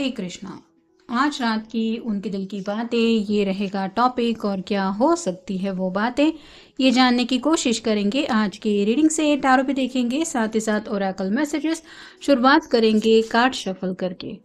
हरे कृष्णा। आज रात की उनके दिल की बातें ये रहेगा टॉपिक, और क्या हो सकती है वो बातें, ये जानने की कोशिश करेंगे आज के रीडिंग से। टैरो भी देखेंगे, साथ ही साथ ओरेकल मैसेजेस। शुरुआत करेंगे कार्ड शफल करके।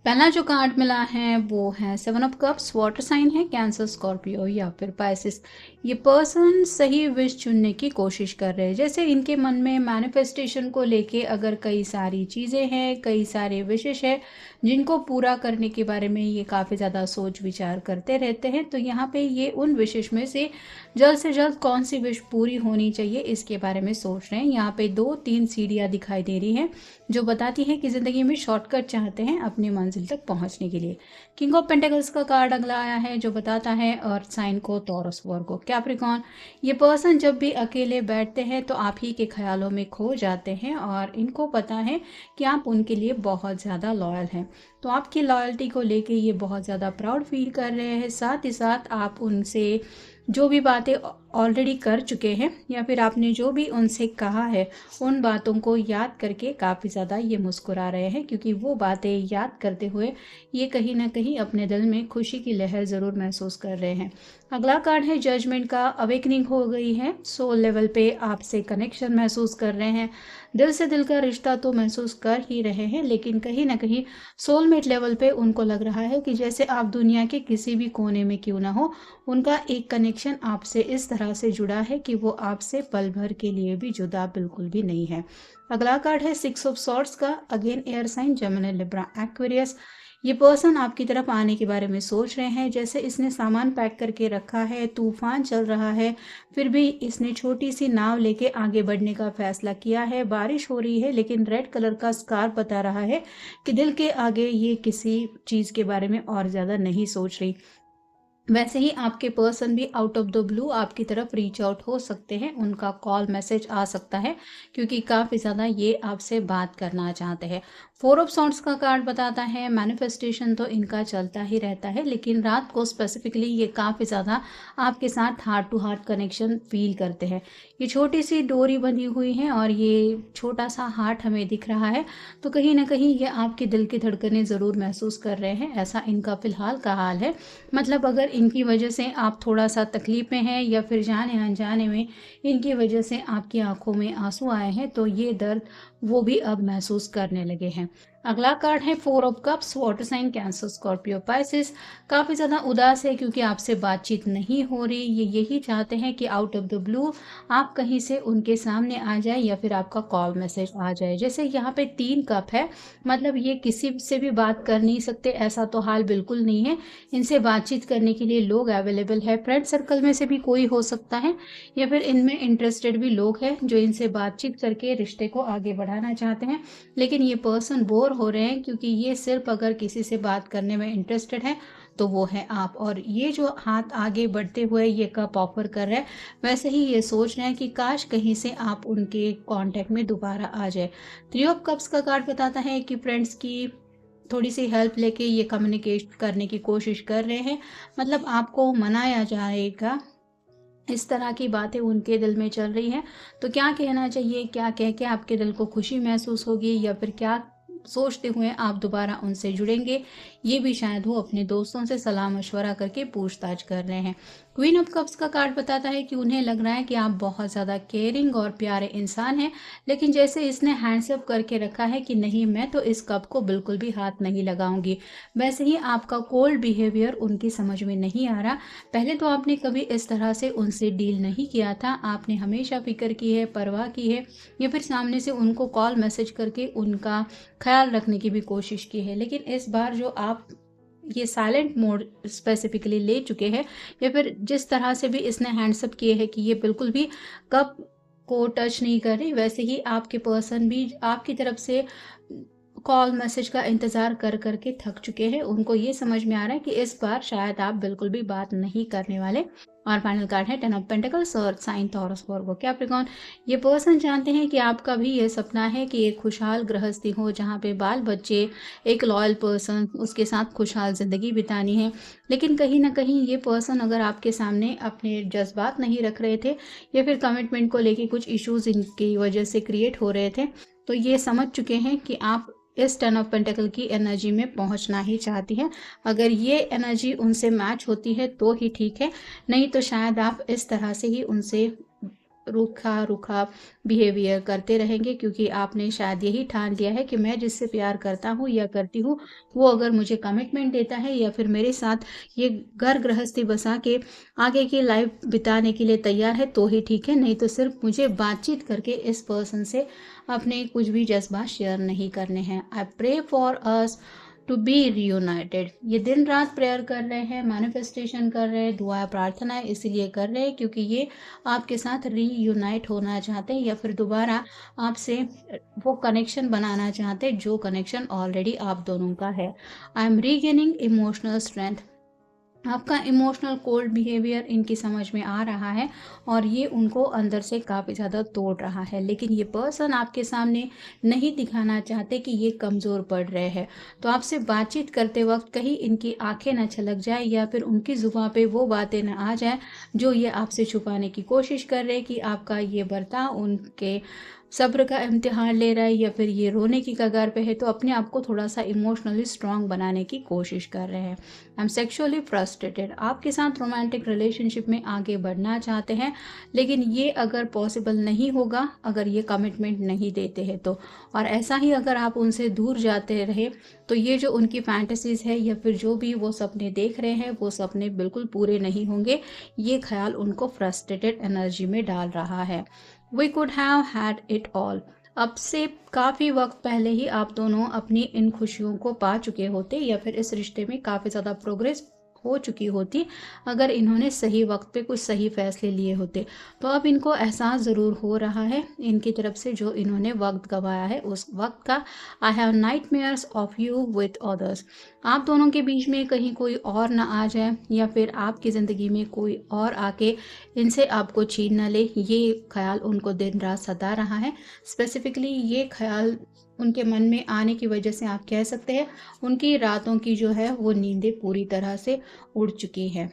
पहला जो कार्ड मिला है वो है 7 ऑफ कप्स। वाटर साइन है, कैंसर, स्कॉर्पियो या फिर पाइसिस। ये पर्सन सही विश चुनने की कोशिश कर रहे हैं। जैसे इनके मन में मैनिफेस्टेशन को लेके अगर कई सारी चीज़ें हैं, कई सारे विशेष है जिनको पूरा करने के बारे में ये काफ़ी ज़्यादा सोच विचार करते रहते हैं। तो यहाँ पे ये उन विशेष में से जल्द कौन सी विश पूरी होनी चाहिए इसके बारे में सोच रहे हैं। यहाँ पे 2-3 सीढ़ियाँ दिखाई दे रही हैं जो बताती है कि ज़िंदगी में शॉर्टकट चाहते हैं अपनी मंजिल तक पहुंचने के लिए। किंग ऑफ पेंटिकल्स का कार्ड अगला आया है जो बताता है अर्थ साइन को, टॉरस, वर्गो, कैप्रिकॉर्न। ये पर्सन जब भी अकेले बैठते हैं तो आप ही के ख्यालों में खो जाते हैं, और इनको पता है कि आप उनके लिए बहुत ज़्यादा लॉयल हैं। तो आपकी लॉयल्टी को लेके ये बहुत ज़्यादा प्राउड फील कर रहे हैं। साथ ही साथ आप उनसे जो भी बातें ऑलरेडी कर चुके हैं या फिर आपने जो भी उनसे कहा है उन बातों को याद करके काफ़ी ज़्यादा ये मुस्कुरा रहे हैं, क्योंकि वो बातें याद करते हुए ये कहीं ना कहीं अपने दिल में खुशी की लहर ज़रूर महसूस कर रहे हैं। अगला कार्ड है जजमेंट का। अवेकनिंग हो गई है, सोल लेवल पे आपसे कनेक्शन महसूस कर रहे हैं। दिल से दिल का रिश्ता तो महसूस कर ही रहे हैं, लेकिन कहीं ना कहीं सोलमेट लेवल पे उनको लग रहा है कि जैसे आप दुनिया के किसी भी कोने में क्यों ना हो, उनका एक कनेक्शन आपसे इस तरह से जुड़ा है कि वो आपसे पल भर के लिए भी जुदा बिल्कुल भी नहीं है। अगला कार्ड है 6 ऑफ सॉर्ड्स का। Again air sign, Gemini, Libra, Aquarius. ये पर्सन आपकी तरफ आने के बारे में सोच रहे हैं। जैसे इसने सामान पैक करके रखा है, तूफान चल रहा है, फिर भी इसने छोटी सी नाव लेके आगे बढ़ने का फैसला किया है। बारिश हो रही है लेकिन रेड कलर का स्कार्फ बता रहा है कि दिल के आगे ये किसी चीज़ के बारे में और ज़्यादा नहीं सोच रही। वैसे ही आपके पर्सन भी आउट ऑफ द ब्लू आपकी तरफ रीच आउट हो सकते हैं। उनका कॉल मैसेज आ सकता है क्योंकि काफ़ी ज़्यादा ये आपसे बात करना चाहते हैं। 4 ऑफ सॉर्ड्स का कार्ड बताता है मैनिफेस्टेशन तो इनका चलता ही रहता है, लेकिन रात को स्पेसिफिकली ये काफ़ी ज़्यादा आपके साथ heart to heart connection feel करते हैं। ये छोटी सी डोरी बंधी हुई है और ये छोटा सा हार्ट हमें दिख रहा है, तो कहीं ना कहीं ये आपके दिल की धड़कनें ज़रूर महसूस कर रहे हैं। ऐसा इनका फ़िलहाल का हाल है। मतलब अगर इनकी वजह से आप थोड़ा सा तकलीफ में हैं या फिर जाने अनजाने में इनकी वजह से आपकी आंखों में आंसू आए हैं, तो ये दर्द वो भी अब महसूस करने लगे हैं। अगला कार्ड है 4 of cups. Water sign, Cancer, Scorpio, Pisces. काफ़ी ज़्यादा उदास है क्योंकि आपसे बातचीत नहीं हो रही। ये यही चाहते हैं कि आउट ऑफ द ब्लू आप कहीं से उनके सामने आ जाए या फिर आपका कॉल मैसेज आ जाए। जैसे यहाँ पे 3 कप है, मतलब ये किसी से भी बात कर नहीं सकते ऐसा तो हाल बिल्कुल नहीं है। इनसे बातचीत करने के लिए लोग अवेलेबल है। फ्रेंड सर्कल में से भी कोई हो सकता है या फिर इनमें इंटरेस्टेड भी लोग हैं जो इनसे बातचीत करके रिश्ते को आगे बढ़ाना चाहते हैं। लेकिन ये पर्सन बोर हो रहे हैं क्योंकि ये सिर्फ अगर किसी से बात करने में इंटरेस्टेड है तो वो है आप। और ये जो हाथ आगे बढ़ते हुए ये कप ऑफर कर रहे हैं, वैसे ही ये सोच रहे हैं कि काश कहीं से आप उनके कांटेक्ट में दोबारा आ जाए। 3 ऑफ कप्स का कार्ड बताता है कि फ्रेंड्स की थोड़ी सी हेल्प लेके ये कम्युनिकेट करने की कोशिश कर रहे हैं। मतलब आपको मनाया जाएगा, इस तरह की बातें उनके दिल में चल रही हैं। तो क्या कहना चाहिए, क्या कह के आपके दिल को खुशी महसूस होगी या फिर क्या सोचते हुए आप दोबारा उनसे जुड़ेंगे, ये भी शायद वो अपने दोस्तों से सलाह मशवरा करके पूछताछ कर रहे हैं। क्वीन ऑफ कप्स का कार्ड बताता है कि उन्हें लग रहा है कि आप बहुत ज़्यादा केयरिंग और प्यारे इंसान हैं, लेकिन जैसे इसने हैंड्स अप करके रखा है कि नहीं, मैं तो इस कप को बिल्कुल भी हाथ नहीं लगाऊंगी। वैसे ही आपका कोल्ड बिहेवियर उनकी समझ में नहीं आ रहा। पहले तो आपने कभी इस तरह से उनसे डील नहीं किया था, आपने हमेशा फिक्र की है, परवाह की है, या फिर सामने से उनको कॉल मैसेज करके उनका ख्याल रखने की भी कोशिश की है। लेकिन इस बार जो आप ये साइलेंट मोड स्पेसिफिकली ले चुके हैं, या फिर जिस तरह से भी इसने हैंड्स अप किए हैं कि ये बिल्कुल भी कप को टच नहीं कर रही, वैसे ही आपके पर्सन भी आपकी तरफ से कॉल मैसेज का इंतज़ार कर करके थक चुके हैं। उनको ये समझ में आ रहा है कि इस बार शायद आप बिल्कुल भी बात नहीं करने वाले। और फाइनल कार्ड है 10 ऑफ पेंटिकल्स और साइन टॉरस वर्गो कैप्रिकॉर्न। ये पर्सन जानते हैं कि आपका भी ये सपना है कि एक खुशहाल गृहस्थी हो, जहाँ पे बाल बच्चे, एक लॉयल पर्सन, उसके साथ खुशहाल ज़िंदगी बितानी है। लेकिन कहीं ना कहीं ये पर्सन अगर आपके सामने अपने जज्बात नहीं रख रहे थे, या फिर कमिटमेंट को लेके कुछ इश्यूज इनकी वजह से क्रिएट हो रहे थे, तो ये समझ चुके हैं कि आप इस 10 ऑफ पेंटिकल की एनर्जी में पहुंचना ही चाहती हैं। अगर ये एनर्जी उनसे मैच होती है तो ही ठीक है, नहीं तो शायद आप इस तरह से ही उनसे रूखा रूखा बिहेवियर करते रहेंगे, क्योंकि आपने शायद यही ठान लिया है कि मैं जिससे प्यार करता हूँ या करती हूँ, वो अगर मुझे कमिटमेंट देता है या फिर मेरे साथ ये घर गृहस्थी बसा के आगे की लाइफ बिताने के लिए तैयार है तो ही ठीक है, नहीं तो सिर्फ मुझे बातचीत करके इस पर्सन से अपने कुछ भी जज्बात शेयर नहीं करने हैं। I pray for us to be reunited. ये दिन रात प्रेयर कर रहे हैं, मैनिफेस्टेशन कर रहे हैं, दुआ प्रार्थना इसलिए कर रहे हैं क्योंकि ये आपके साथ रीयूनाइट होना चाहते हैं, या फिर दोबारा आपसे वो कनेक्शन बनाना चाहते हैं जो कनेक्शन ऑलरेडी आप दोनों का है। I am regaining emotional strength. आपका इमोशनल कोल्ड बिहेवियर इनकी समझ में आ रहा है और ये उनको अंदर से काफ़ी ज़्यादा तोड़ रहा है, लेकिन ये पर्सन आपके सामने नहीं दिखाना चाहते कि ये कमज़ोर पड़ रहे हैं। तो आपसे बातचीत करते वक्त कहीं इनकी आंखें न छलक जाए, या फिर उनकी ज़ुबान पे वो बातें न आ जाए जो ये आपसे छुपाने की कोशिश कर रहे हैं कि आपका ये बर्ताव उनके सब्र का इम्तिहान ले रहा है, या फिर ये रोने की कगार पे है, तो अपने आप को थोड़ा सा इमोशनली स्ट्रांग बनाने की कोशिश कर रहे हैं। I am sexually frustrated. आपके साथ रोमांटिक रिलेशनशिप में आगे बढ़ना चाहते हैं, लेकिन ये अगर पॉसिबल नहीं होगा अगर ये कमिटमेंट नहीं देते हैं तो। और ऐसा ही अगर आप उनसे दूर जाते रहे तो ये जो उनकी फैंटेसीज है या फिर जो भी वो सपने देख रहे हैं वो सपने बिल्कुल पूरे नहीं होंगे। ये ख्याल उनको फ्रस्ट्रेटेड एनर्जी में डाल रहा है। We could have had it all. अब से काफ़ी वक्त पहले ही आप दोनों अपनी इन खुशियों को पा चुके होते, या फिर इस रिश्ते में काफ़ी ज़्यादा प्रोग्रेस हो चुकी होती अगर इन्होंने सही वक्त पे कुछ सही फैसले लिए होते। तो अब इनको एहसास ज़रूर हो रहा है इनकी तरफ से जो इन्होंने वक्त गंवाया है उस वक्त का। I have nightmares of you with others. आप दोनों के बीच में कहीं कोई और ना आ जाए, या फिर आपकी ज़िंदगी में कोई और आके इनसे आपको छीन ना ले, ये ख्याल उनको दिन रात सता रहा है। स्पेसिफिकली ये ख्याल उनके मन में आने की वजह से आप कह सकते हैं उनकी रातों की जो है वो नींदें पूरी तरह से उड़ चुकी हैं।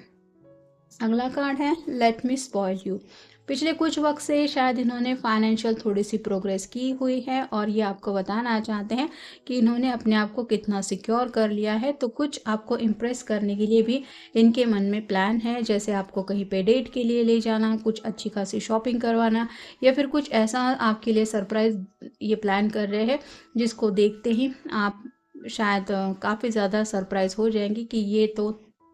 अगला कार्ड है लेट मी स्पॉइल यू। पिछले कुछ वक्त से शायद इन्होंने फाइनेंशियल थोड़ी सी प्रोग्रेस की हुई है और ये आपको बताना चाहते हैं कि इन्होंने अपने आप को कितना सिक्योर कर लिया है। तो कुछ आपको इम्प्रेस करने के लिए भी इनके मन में प्लान है, जैसे आपको कहीं पे डेट के लिए ले जाना, कुछ अच्छी खासी शॉपिंग करवाना, या फिर कुछ ऐसा आपके लिए सरप्राइज ये प्लान कर रहे हैं जिसको देखते ही आप शायद काफ़ी ज़्यादा सरप्राइज हो जाएंगी कि ये तो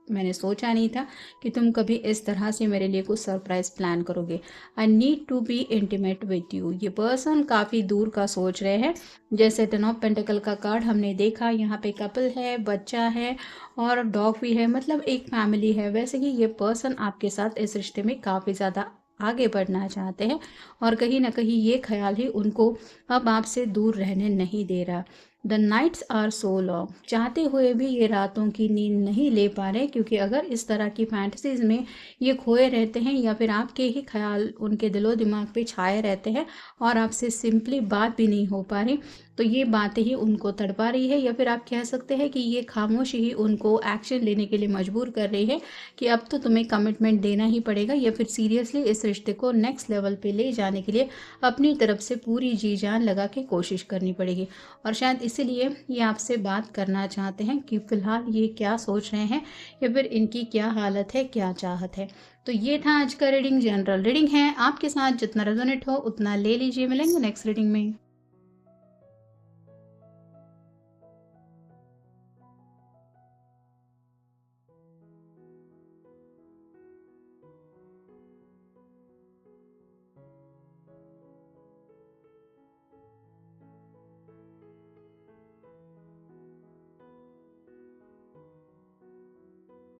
मैंने सोचा नहीं था कि तुम कभी इस तरह से मेरे लिए कुछ सरप्राइज प्लान करोगे। I need to be intimate with you. ये पर्सन काफ़ी दूर का सोच रहे हैं। जैसे 10 ऑफ पेंटिकल का कार्ड हमने देखा, यहाँ पे कपल है, बच्चा है और डॉग भी है, मतलब एक फैमिली है। वैसे ही ये पर्सन आपके साथ इस रिश्ते में काफ़ी ज़्यादा आगे बढ़ना चाहते हैं और कहीं ना कहीं ये ख्याल ही उनको अब आपसे दूर रहने नहीं दे रहा। The nights are so long. चाहते हुए भी ये रातों की नींद नहीं ले पा रहे, क्योंकि अगर इस तरह की फैंटेसीज में ये खोए रहते हैं या फिर आपके ही ख्याल उनके दिलो दिमाग पे छाए रहते हैं और आपसे सिंपली बात भी नहीं हो पा रही, तो ये बातें ही उनको तड़पा रही है, या फिर आप कह सकते हैं कि ये खामोशी ही उनको एक्शन लेने के लिए मजबूर कर रही है कि अब तो तुम्हें कमिटमेंट देना ही पड़ेगा, या फिर सीरियसली इस रिश्ते को नेक्स्ट लेवल पे ले जाने के लिए अपनी तरफ से पूरी जी जान लगा के कोशिश करनी पड़ेगी। और शायद इसीलिए ये आपसे बात करना चाहते हैं कि फ़िलहाल ये क्या सोच रहे हैं या फिर इनकी क्या हालत है, क्या चाहत है। तो ये था आज का रीडिंग, जनरल रीडिंग है आपके साथ, जितना रेजोनेट हो उतना ले लीजिए। मिलेंगे नेक्स्ट रीडिंग में।